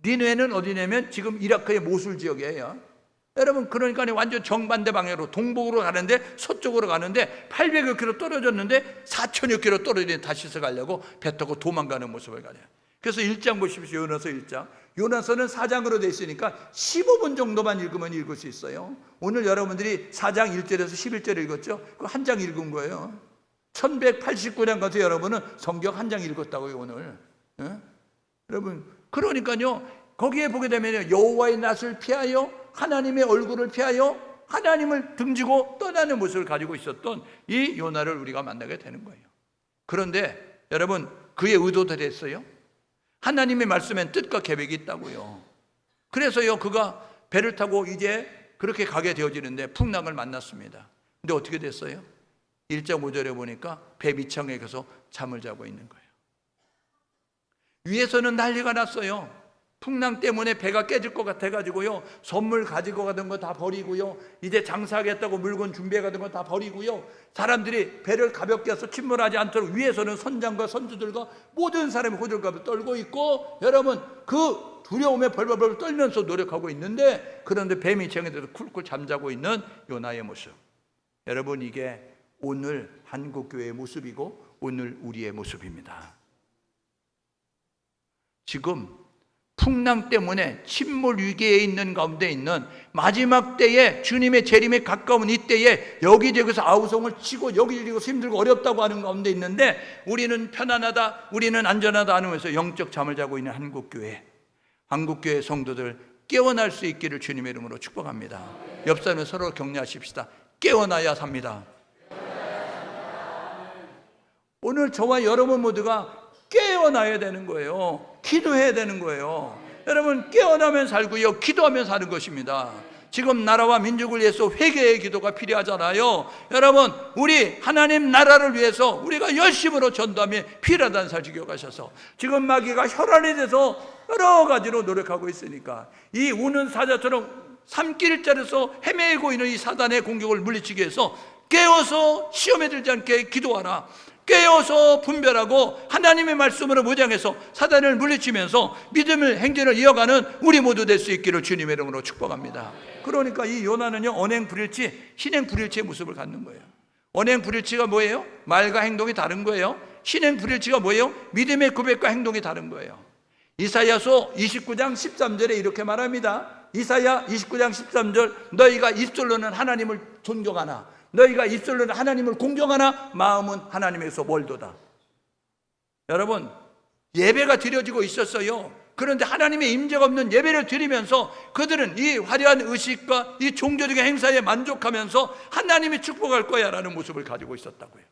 니느웨는 어디냐면 지금 이라크의 모술 지역이에요. 여러분, 그러니까 완전 정반대 방향으로 동북으로 가는데, 서쪽으로 가는데 800여 킬로 떨어졌는데 4천여 킬로 떨어진 다시스 가려고 배 타고 도망가는 모습을 가져요. 그래서 1장 보십시오. 요나서 1장. 요나서는 4장으로 되어 있으니까 15분 정도만 읽으면 읽을 수 있어요. 오늘 여러분들이 4장 1절에서 11절 읽었죠? 그 한 장 읽은 거예요. 1189년 가서 여러분은 성경 한 장 읽었다고요, 오늘. 여러분, 그러니까요, 거기에 보게 되면 여호와의 낯을 피하여 하나님의 얼굴을 피하여 하나님을 등지고 떠나는 모습을 가지고 있었던 이 요나를 우리가 만나게 되는 거예요. 그런데 여러분, 그의 의도대로 했어요. 하나님의 말씀엔 뜻과 계획이 있다고요. 그래서요, 그가 배를 타고 이제 그렇게 가게 되어지는데 풍랑을 만났습니다. 근데 어떻게 됐어요? 1장 5절에 보니까 배 밑창에 가서 잠을 자고 있는 거예요. 위에서는 난리가 났어요. 풍랑 때문에 배가 깨질 것 같아가지고요, 선물 가지고 가던 거 다 버리고요, 이제 장사하겠다고 물건 준비해 가던 거 다 버리고요, 사람들이 배를 가볍게 해서 침몰하지 않도록 위에서는 선장과 선주들과 모든 사람이 호들갑을 떨고 있고, 여러분, 그 두려움에 벌벌벌 떨면서 노력하고 있는데, 그런데 배 밑창에 대해서 쿨쿨 잠자고 있는 요나의 모습. 여러분, 이게 오늘 한국교회의 모습이고 오늘 우리의 모습입니다. 지금 풍랑 때문에 침몰 위기에 있는 가운데 있는 마지막 때에, 주님의 재림에 가까운 이때에 여기저기서 아우성을 치고 여기저기서 힘들고 어렵다고 하는 가운데 있는데, 우리는 편안하다, 우리는 안전하다 하면서 영적 잠을 자고 있는 한국교회 성도들 깨어날 수 있기를 주님의 이름으로 축복합니다. 옆 사람을 서로 격려하십시다. 깨어나야 삽니다. 오늘 저와 여러분 모두가 깨어나야 되는 거예요. 기도해야 되는 거예요. 여러분, 깨어나면 살고요, 기도하면 사는 것입니다. 지금 나라와 민족을 위해서 회개의 기도가 필요하잖아요. 여러분, 우리 하나님 나라를 위해서 우리가 열심으로 전도하며 필요하다는 사실 기억하셔서, 지금 마귀가 혈안이 돼서 여러 가지로 노력하고 있으니까 이 우는 사자처럼 산길자리에서 헤매고 있는 이 사단의 공격을 물리치기 위해서 깨어서 시험에 들지 않게 기도하라. 깨어서 분별하고 하나님의 말씀으로 무장해서 사단을 물리치면서 믿음의 행진을 이어가는 우리 모두 될 수 있기를 주님의 이름으로 축복합니다. 그러니까 이 요나는요, 언행불일치, 신행불일치의 모습을 갖는 거예요. 언행불일치가 뭐예요? 말과 행동이 다른 거예요. 신행불일치가 뭐예요? 믿음의 고백과 행동이 다른 거예요. 이사야서 29장 13절에 이렇게 말합니다. 이사야 29장 13절, 너희가 입술로는 하나님을 존경하나 너희가 입술로는 하나님을 공경하나 마음은 하나님에서 멀도다. 여러분, 예배가 드려지고 있었어요. 그런데 하나님의 임재가 없는 예배를 드리면서 그들은 이 화려한 의식과 이 종교적인 행사에 만족하면서 하나님이 축복할 거야 라는 모습을 가지고 있었다고요.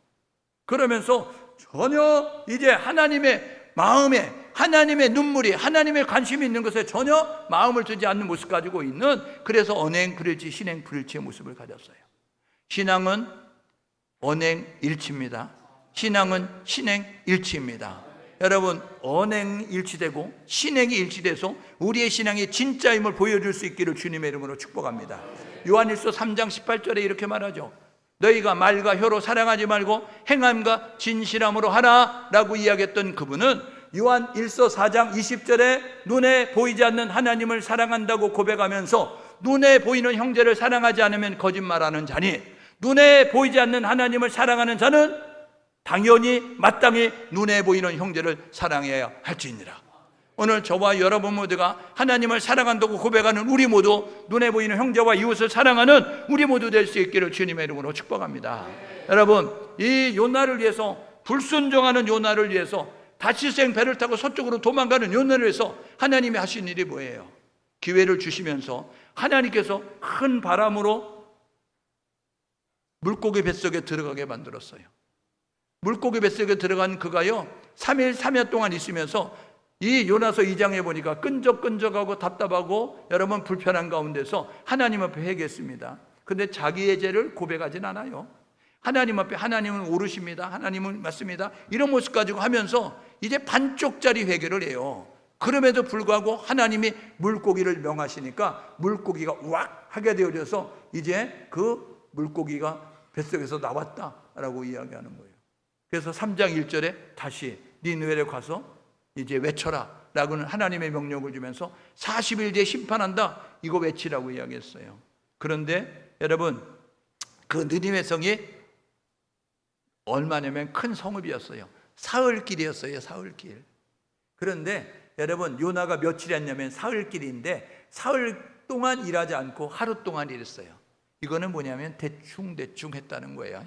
그러면서 전혀 이제 하나님의 마음에, 하나님의 눈물이, 하나님의 관심이 있는 것에 전혀 마음을 두지 않는 모습을 가지고 있는, 그래서 언행불일치, 신행불일치의 모습을 가졌어요. 신앙은 언행일치입니다. 신앙은 신행일치입니다. 여러분, 언행이 일치되고 신행이 일치돼서 우리의 신앙이 진짜임을 보여줄 수 있기를 주님의 이름으로 축복합니다. 요한일서 3장 18절에 이렇게 말하죠. 너희가 말과 혀로 사랑하지 말고 행함과 진실함으로 하라 라고 이야기했던 그분은 요한일서 4장 20절에 눈에 보이지 않는 하나님을 사랑한다고 고백하면서 눈에 보이는 형제를 사랑하지 않으면 거짓말하는 자니, 눈에 보이지 않는 하나님을 사랑하는 자는 당연히 마땅히 눈에 보이는 형제를 사랑해야 할지니라. 오늘 저와 여러분 모두가 하나님을 사랑한다고 고백하는 우리 모두, 눈에 보이는 형제와 이웃을 사랑하는 우리 모두 될 수 있기를 주님의 이름으로 축복합니다. 여러분, 이 요나를 위해서, 불순종하는 요나를 위해서, 다시생 배를 타고 서쪽으로 도망가는 요나를 위해서 하나님이 하신 일이 뭐예요? 기회를 주시면서 하나님께서 큰 바람으로 물고기 뱃속에 들어가게 만들었어요. 물고기 뱃속에 들어간 그가요 3일 3일 동안 있으면서 이 요나서 2장에 보니까 끈적끈적하고 답답하고 여러분 불편한 가운데서 하나님 앞에 회개했습니다. 근데 자기의 죄를 고백하진 않아요. 하나님 앞에 하나님은 오르십니다, 하나님은 맞습니다, 이런 모습 가지고 하면서 이제 반쪽짜리 회개를 해요. 그럼에도 불구하고 하나님이 물고기를 명하시니까 물고기가 우악 하게 되어져서 이제 그 물고기가 뱃속에서 나왔다라고 이야기하는 거예요. 그래서 3장 1절에 다시 니느웨에 가서 이제 외쳐라 라고는 하나님의 명령을 주면서 40일 뒤에 심판한다, 이거 외치라고 이야기했어요. 그런데 여러분, 그 느니웨 성이 얼마냐면 큰 성읍이었어요. 사흘길이었어요. 사흘길. 그런데 여러분, 요나가 며칠 했냐면 사흘길인데 사흘 동안 일하지 않고 하루 동안 일했어요. 이거는 뭐냐면 대충 했다는 거예요.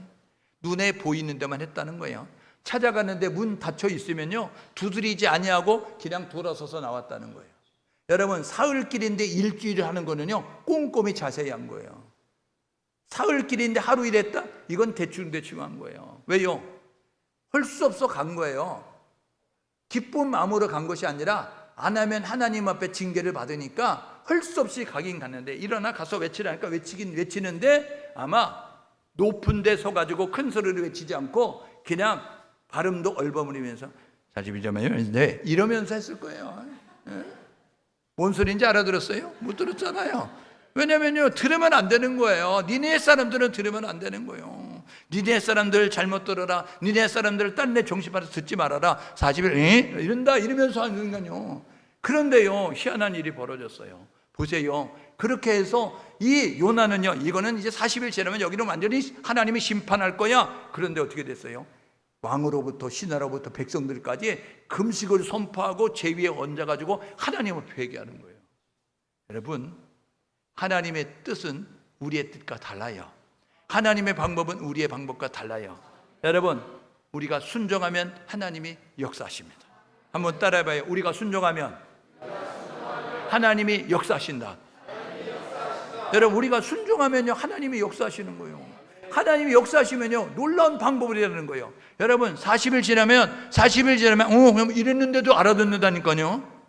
눈에 보이는 데만 했다는 거예요. 찾아갔는데 문 닫혀 있으면요 두드리지 아니하고 그냥 돌아서서 나왔다는 거예요. 여러분, 사흘길인데 일주일을 하는 거는요 꼼꼼히 자세히 한 거예요. 사흘길인데 하루 일했다? 이건 대충 한 거예요. 왜요? 할 수 없어 간 거예요. 기쁜 마음으로 간 것이 아니라 안 하면 하나님 앞에 징계를 받으니까 할 수 없이 가긴 갔는데, 일어나 가서 외치라니까 외치긴 외치는데 아마 높은 데 서가지고 큰 소리를 외치지 않고 그냥 발음도 얼버무리면서 42점이요? 네, 이러면서 했을 거예요. 뭔 소리인지 알아들었어요? 못 들었잖아요. 왜냐면요 들으면 안 되는 거예요. 니네 사람들은 들으면 안 되는 거예요. 니네 사람들 잘못 들어라, 니네 사람들 딴 데 정신 받아서 듣지 말아라, 40일 이런다 이러면서 하는 거요. 그런데요 희한한 일이 벌어졌어요. 보세요. 그렇게 해서 이 요나는요, 이거는 이제 40일 지나면 여기는 완전히 하나님이 심판할 거야. 그런데 어떻게 됐어요? 왕으로부터 신하로부터 백성들까지 금식을 선포하고 제 위에 얹어가지고 하나님을 회개하는 거예요. 여러분, 하나님의 뜻은 우리의 뜻과 달라요. 하나님의 방법은 우리의 방법과 달라요. 여러분, 우리가 순종하면 하나님이 역사하십니다. 한번 따라해봐요. 우리가 순종하면 하나님이 역사하신다. 여러분, 우리가 순종하면요 하나님이 역사하시는 거예요. 하나님이 역사하시면요 놀라운 방법이라는 거예요. 여러분, 40일 지나면 이랬는데도 알아듣는다니까요.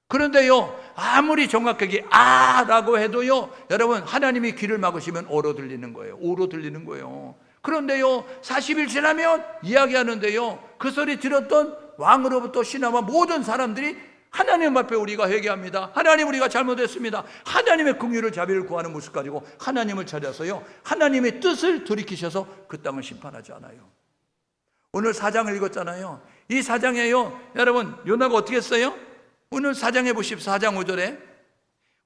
그런데요 아무리 정확하게 라고 해도요 여러분, 하나님이 귀를 막으시면 오로 들리는 거예요. 오로 들리는 거예요. 그런데요 40일 지나면 이야기하는데요 그 소리 들었던 왕으로부터 신하와 모든 사람들이 하나님 앞에 우리가 회개합니다. 하나님, 우리가 잘못했습니다. 하나님의 긍휼을 자비를 구하는 모습 가지고 하나님을 찾아서요 하나님의 뜻을 돌이키셔서 그 땅을 심판하지 않아요. 오늘 4장을 읽었잖아요. 이 4장에요 여러분, 요나가 어떻게 했어요? 오늘 4장에 보십시오. 4장 5절에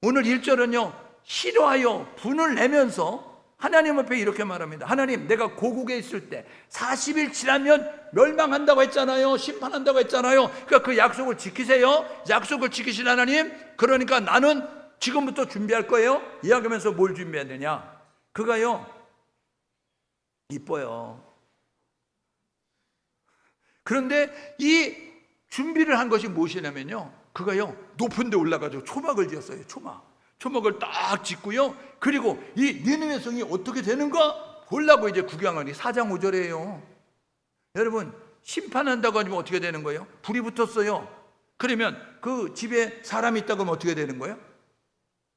오늘 1절은요 싫어하여 분을 내면서 하나님 앞에 이렇게 말합니다. 하나님, 내가 고국에 있을 때 40일 지나면 멸망한다고 했잖아요. 심판한다고 했잖아요. 그러니까 그 약속을 지키세요. 약속을 지키신 하나님, 그러니까 나는 지금부터 준비할 거예요. 이야기하면서 뭘 준비해야 되냐? 그가요 이뻐요. 그런데 이 준비를 한 것이 무엇이냐면요, 그가요 높은 데 올라가서 초막을 지었어요. 초막을 딱 짓고요, 그리고 이 니느웨 성이 어떻게 되는가 보려고 이제 구경하니 4장 5절이에요. 여러분, 심판한다고 하면 어떻게 되는 거예요? 불이 붙었어요. 그러면 그 집에 사람이 있다고 하면 어떻게 되는 거예요?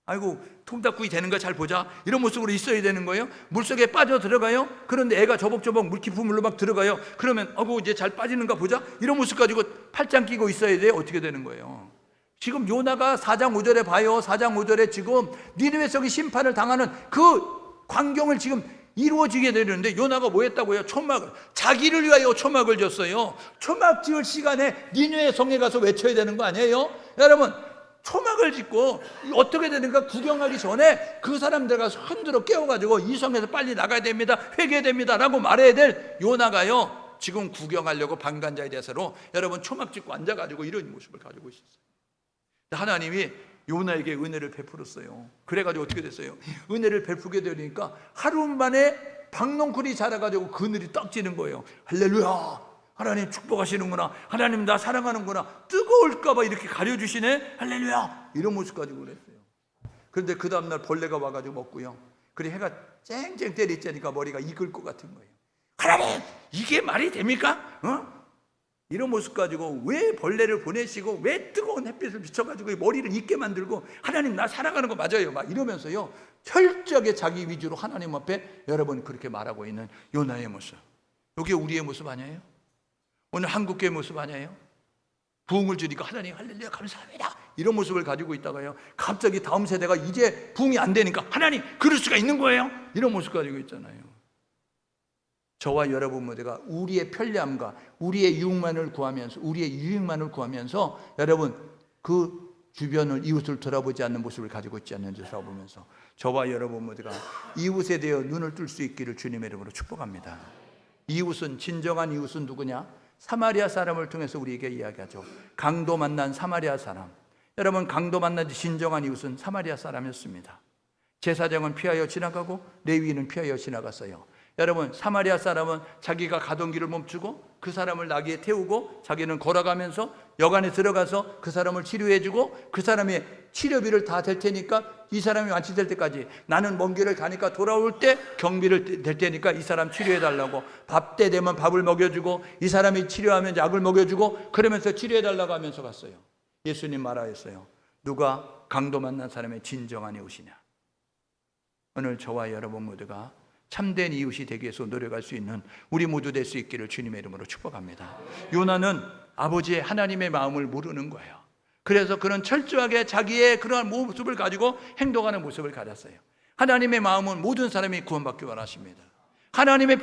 아이고, 통닭구이 되는 거 잘 보자, 이런 모습으로 있어야 되는 거예요. 물속에 빠져 들어가요. 그런데 애가 저벅저벅 물 깊은 물로 막 들어가요. 그러면 이제 잘 빠지는가 보자, 이런 모습 가지고 팔짱 끼고 있어야 돼요. 어떻게 되는 거예요? 지금 요나가 4장 5절에 봐요. 4장 5절에 지금 니느웨 성이 심판을 당하는 그 광경을 지금 이루어지게 되는데, 요나가 뭐 했다고요? 초막을, 자기를 위하여 초막을 졌어요. 초막 지을 시간에 니느웨 성에 가서 외쳐야 되는 거 아니에요? 여러분, 초막을 짓고 어떻게 되는가 구경하기 전에 그 사람들 가서 흔들어 깨워가지고 이 성에서 빨리 나가야 됩니다, 회개해야 됩니다 라고 말해야 될 요나가요 지금 구경하려고 방관자에 대해서로 여러분 초막 찍고 앉아가지고 이런 모습을 가지고 있었어요. 하나님이 요나에게 은혜를 베풀었어요. 그래가지고 어떻게 됐어요? 은혜를 베풀게 되니까 하루 만에 박농쿨이 자라가지고 그늘이 딱 지는 거예요. 할렐루야, 하나님 축복하시는구나, 하나님 나 사랑하는구나, 뜨거울까봐 이렇게 가려주시네, 할렐루야, 이런 모습 가지고 그랬어요. 그런데 그 다음날 벌레가 와가지고 먹고요, 그리고 해가 쨍쨍 때리니까 머리가 익을 것 같은 거예요. 하나님, 이게 말이 됩니까? 이런 모습 가지고 왜 벌레를 보내시고 왜 뜨거운 햇빛을 비춰가지고 머리를 익게 만들고 하나님 나 사랑하는 거 맞아요, 막 이러면서요 철저하게 자기 위주로 하나님 앞에 여러분 그렇게 말하고 있는 요나의 모습. 이게 우리의 모습 아니에요? 오늘 한국교회 모습 아니에요? 부흥을 주니까 하나님 할렐루야 감사합니다, 이런 모습을 가지고 있다가요 갑자기 다음 세대가 이제 부흥이 안 되니까 하나님 그럴 수가 있는 거예요? 이런 모습 가지고 있잖아요. 저와 여러분 모두가 우리의 편리함과 우리의 유익만을 구하면서 여러분 그 주변을, 이웃을 돌아보지 않는 모습을 가지고 있지 않는지 돌아보면서 저와 여러분 모두가 이웃에 대해 눈을 뜰 수 있기를 주님의 이름으로 축복합니다. 이웃은, 진정한 이웃은 누구냐? 사마리아 사람을 통해서 우리에게 이야기하죠. 강도 만난 사마리아 사람. 여러분, 강도 만난 진정한 이웃은 사마리아 사람이었습니다. 제사장은 피하여 지나가고 레위인은 피하여 지나갔어요. 여러분, 사마리아 사람은 자기가 가던 길을 멈추고 그 사람을 나귀에 태우고 자기는 걸어가면서 여관에 들어가서 그 사람을 치료해주고 그 사람의 치료비를 다 댈 테니까, 이 사람이 완치될 때까지 나는 먼 길을 가니까 돌아올 때 경비를 댈 테니까 이 사람 치료해달라고, 밥 때 되면 밥을 먹여주고 이 사람이 치료하면 약을 먹여주고 그러면서 치료해달라고 하면서 갔어요. 예수님 말하였어요. 누가 강도 만난 사람의 진정한 이웃이냐? 오늘 저와 여러분 모두가 참된 이웃이 되기 위해서 노력할 수 있는 우리 모두 될 수 있기를 주님의 이름으로 축복합니다. 요나는 아버지의 하나님의 마음을 모르는 거예요. 그래서 그는 철저하게 자기의 그러한 모습을 가지고 행동하는 모습을 가졌어요. 하나님의 마음은 모든 사람이 구원받기 원하십니다. 하나님의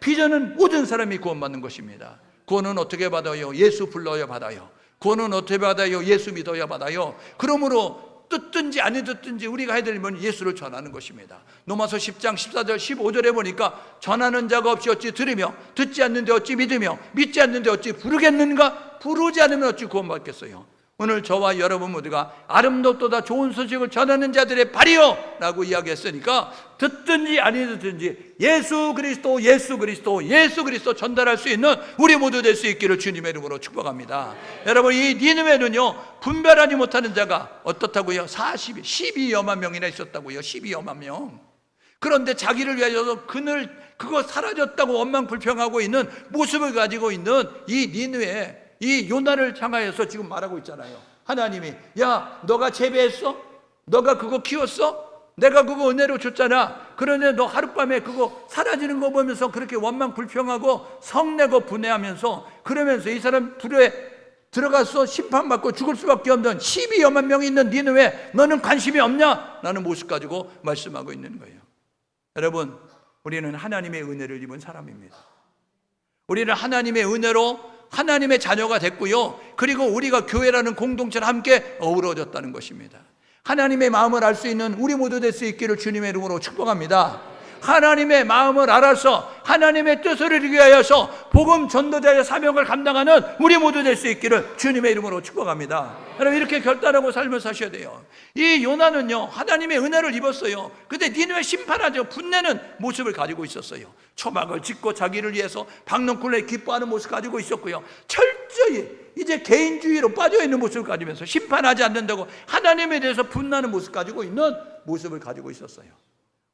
비전은 모든 사람이 구원받는 것입니다. 구원은 어떻게 받아요? 예수 불러야 받아요. 구원은 어떻게 받아요? 예수 믿어야 받아요. 그러므로 듣든지 안 듣든지 우리가 해야 될 일은 예수를 전하는 것입니다. 로마서 10장 14절 15절에 보니까 전하는 자가 없이 어찌 들으며, 듣지 않는데 어찌 믿으며, 믿지 않는데 어찌 부르겠는가? 부르지 않으면 어찌 구원받겠어요? 오늘 저와 여러분 모두가 아름답도다 좋은 소식을 전하는 자들의 발이요 라고 이야기했으니까 듣든지 아니 듣든지 예수 그리스도 전달할 수 있는 우리 모두 될 수 있기를 주님의 이름으로 축복합니다. 여러분, 이 니느웨는요 분별하지 못하는 자가 어떻다고요? 12여만 명이나 있었다고요. 12여만 명. 그런데 자기를 위하여 그거 사라졌다고 원망 불평하고 있는 모습을 가지고 있는 이 니느웨, 이 요나를 향하여서 지금 말하고 있잖아요. 하나님이, 야, 너가 재배했어? 너가 그거 키웠어? 내가 그거 은혜로 줬잖아. 그런데 너 하룻밤에 그거 사라지는 거 보면서 그렇게 원망 불평하고 성내고 분해하면서, 그러면서 이 사람 불에 들어가서 심판받고 죽을 수밖에 없는 12여만 명이 있는 니느웨, 너는 관심이 없냐? 라는 모습 가지고 말씀하고 있는 거예요. 여러분, 우리는 하나님의 은혜를 입은 사람입니다. 우리는 하나님의 은혜로 하나님의 자녀가 됐고요, 그리고 우리가 교회라는 공동체를 함께 어우러졌다는 것입니다. 하나님의 마음을 알 수 있는 우리 모두 될 수 있기를 주님의 이름으로 축복합니다. 하나님의 마음을 알아서 하나님의 뜻을 이루기 위하여서 복음 전도자의 사명을 감당하는 우리 모두 될 수 있기를 주님의 이름으로 축복합니다. 여러분, 이렇게 결단하고 삶을 사셔야 돼요. 이 요나는요 하나님의 은혜를 입었어요. 근데 니느웨 심판하죠. 분내는 모습을 가지고 있었어요. 초막을 짓고 자기를 위해서 박농쿨에 기뻐하는 모습을 가지고 있었고요, 철저히 이제 개인주의로 빠져있는 모습을 가지면서 심판하지 않는다고 하나님에 대해서 분나는 모습을 가지고 있는 모습을 가지고 있었어요.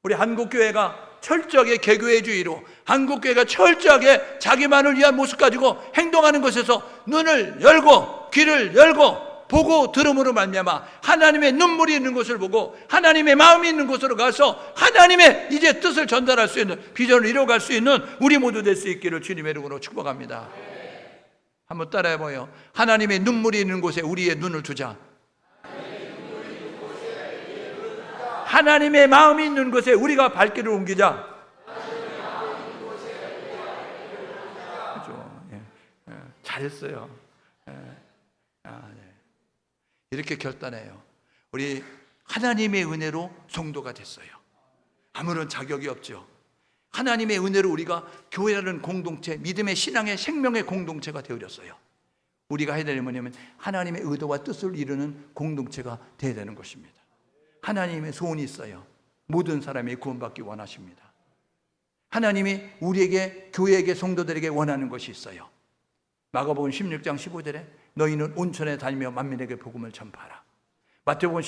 우리 한국교회가 철저하게 개교회주의로, 한국교회가 철저하게 자기만을 위한 모습 가지고 행동하는 것에서 눈을 열고 귀를 열고 보고 들음으로 말미암아 하나님의 눈물이 있는 곳을 보고 하나님의 마음이 있는 곳으로 가서 하나님의 이제 뜻을 전달할 수 있는, 비전을 이뤄갈 수 있는 우리 모두 될 수 있기를 주님의 이름으로 축복합니다. 한번 따라해봐요. 하나님의 눈물이 있는 곳에 우리의 눈을 두자. 하나님의 마음이 있는 곳에 우리가 발길을 옮기자. 그렇죠? 잘했어요. 이렇게 결단해요. 우리 하나님의 은혜로 성도가 됐어요. 아무런 자격이 없죠. 하나님의 은혜로 우리가 교회라는 공동체, 믿음의 신앙의 생명의 공동체가 되어졌어요. 우리가 해야 되는 뭐냐면 하나님의 의도와 뜻을 이루는 공동체가 되어야 되는 것입니다. 하나님의 소원이 있어요. 모든 사람이 구원받기 원하십니다. 하나님이 우리에게, 교회에게, 성도들에게 원하는 것이 있어요. 마가복음 16장 15절에 너희는 온천에 다니며 만민에게 복음을 전파하라. 마태복음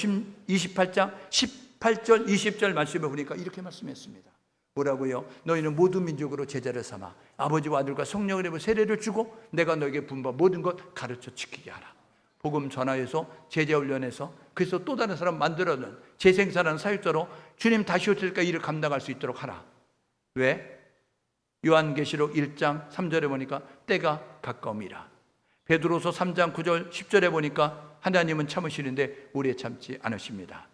28장 18절 20절 말씀에 보니까 이렇게 말씀했습니다. 뭐라고요? 너희는 모든 민족으로 제자를 삼아 아버지와 아들과 성령을 입어 세례를 주고 내가 너에게 분부한 모든 것 가르쳐 지키게 하라. 복음 전하여서 제자 훈련해서 그래서 또 다른 사람 만들어는 재생산하는 사역자로 주님 다시 오실 때 일을 감당할 수 있도록 하라. 왜? 요한계시록 1장 3절에 보니까 때가 가까움이라. 베드로서 3장 9절 10절에 보니까 하나님은 참으시는데 오래 참지 않으십니다.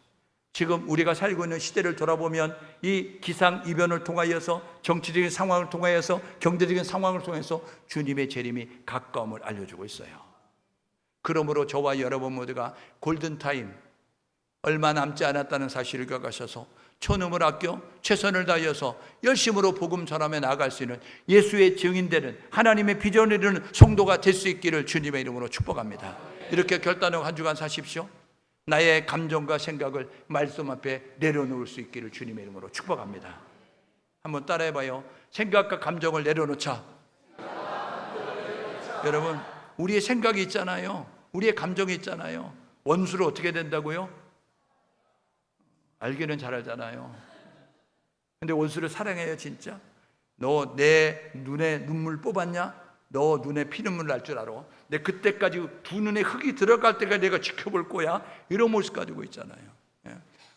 지금 우리가 살고 있는 시대를 돌아보면 이 기상이변을 통하여서, 정치적인 상황을 통하여서, 경제적인 상황을 통해서 주님의 재림이 가까움을 알려주고 있어요. 그러므로 저와 여러분 모두가 골든타임, 얼마 남지 않았다는 사실을 기억하셔서 초능을 아껴 최선을 다하여서 열심으로 복음 전하며 나아갈 수 있는 예수의 증인되는 하나님의 비전을 이루는 성도가 될 수 있기를 주님의 이름으로 축복합니다. 이렇게 결단하고 한 주간 사십시오. 나의 감정과 생각을 말씀 앞에 내려놓을 수 있기를 주님의 이름으로 축복합니다. 한번 따라해봐요. 생각과 감정을 내려놓자. 여러분, 우리의 생각이 있잖아요. 우리의 감정이 있잖아요. 원수를 어떻게 된다고요? 알기는 잘 알잖아요. 근데 원수를 사랑해요, 진짜? 너 내 눈에 눈물 뽑았냐? 너 눈에 피눈물 날 줄 알아? 내 그때까지 두 눈에 흙이 들어갈 때까지 내가 지켜볼 거야. 이런 모습 가지고 있잖아요.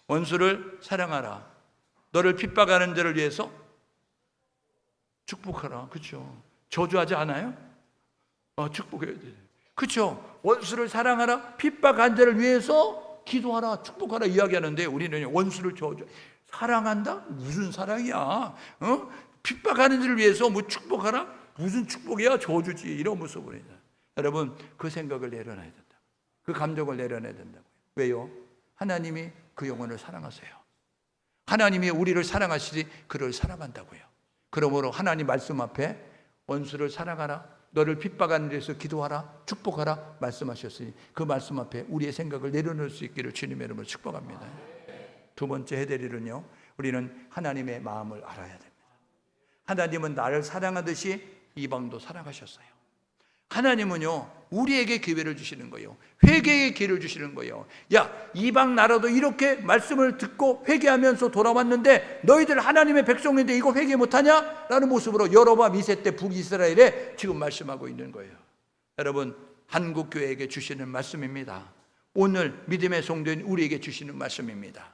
원수를 사랑하라. 너를 핍박하는 자를 위해서 축복하라. 그렇죠? 저주하지 않아요? 축복해야 돼. 그렇죠? 원수를 사랑하라. 핍박한 자를 위해서 기도하라. 축복하라 이야기하는데 우리는 원수를 사랑한다? 무슨 사랑이야? 핍박하는 자를 위해서 뭐 축복하라? 무슨 축복이야? 저주지. 이런 모습으로. 여러분, 그 생각을 내려놔야 된다. 그 감정을 내려놔야 된다고요. 왜요? 하나님이 그 영혼을 사랑하세요. 하나님이 우리를 사랑하시지 그를 사랑한다고요. 그러므로 하나님 말씀 앞에 원수를 사랑하라, 너를 핍박하는 데서 기도하라, 축복하라 말씀하셨으니 그 말씀 앞에 우리의 생각을 내려놓을 수 있기를 주님의 이름으로 축복합니다. 두 번째 해야 될 일은요, 우리는 하나님의 마음을 알아야 됩니다. 하나님은 나를 사랑하듯이 이방도 사랑하셨어요. 하나님은요, 우리에게 기회를 주시는 거예요. 회개의 기회를 주시는 거예요. 야, 이방 나라도 이렇게 말씀을 듣고 회개하면서 돌아왔는데 너희들 하나님의 백성인데 이거 회개 못하냐? 라는 모습으로 여로보암 2세 때 북이스라엘에 지금 말씀하고 있는 거예요. 여러분, 한국교회에게 주시는 말씀입니다. 오늘 믿음의 성도인 우리에게 주시는 말씀입니다.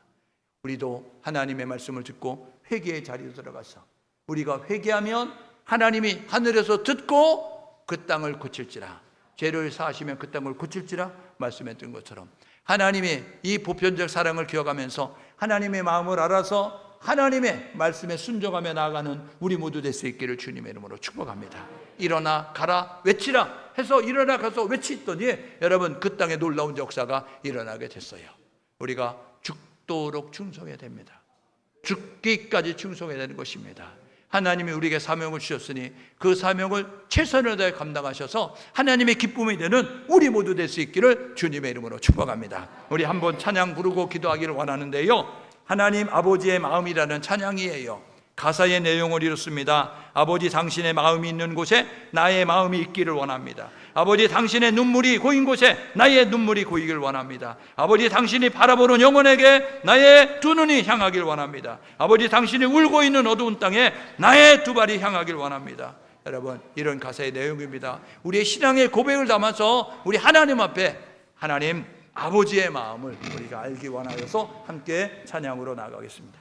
우리도 하나님의 말씀을 듣고 회개의 자리에 들어가서 우리가 회개하면 하나님이 하늘에서 듣고 그 땅을 고칠지라, 죄를 사하시면 그 땅을 고칠지라 말씀했던 것처럼 하나님의 이 보편적 사랑을 기억하면서 하나님의 마음을 알아서 하나님의 말씀에 순종하며 나아가는 우리 모두 될 수 있기를 주님의 이름으로 축복합니다. 일어나 가라 외치라 해서 일어나 가서 외치더니 여러분, 그 땅에 놀라운 역사가 일어나게 됐어요. 우리가 죽도록 충성해야 됩니다. 죽기까지 충성해야 되는 것입니다. 하나님이 우리에게 사명을 주셨으니 그 사명을 최선을 다해 감당하셔서 하나님의 기쁨이 되는 우리 모두 될 수 있기를 주님의 이름으로 축복합니다. 우리 한번 찬양 부르고 기도하기를 원하는데요, 하나님 아버지의 마음이라는 찬양이에요. 가사의 내용을 이렇습니다. 아버지, 당신의 마음이 있는 곳에 나의 마음이 있기를 원합니다. 아버지, 당신의 눈물이 고인 곳에 나의 눈물이 고이길 원합니다. 아버지, 당신이 바라보는 영혼에게 나의 두 눈이 향하길 원합니다. 아버지, 당신이 울고 있는 어두운 땅에 나의 두 발이 향하길 원합니다. 여러분, 이런 가사의 내용입니다. 우리의 신앙의 고백을 담아서 우리 하나님 앞에 하나님 아버지의 마음을 우리가 알기 원하여서 함께 찬양으로 나가겠습니다.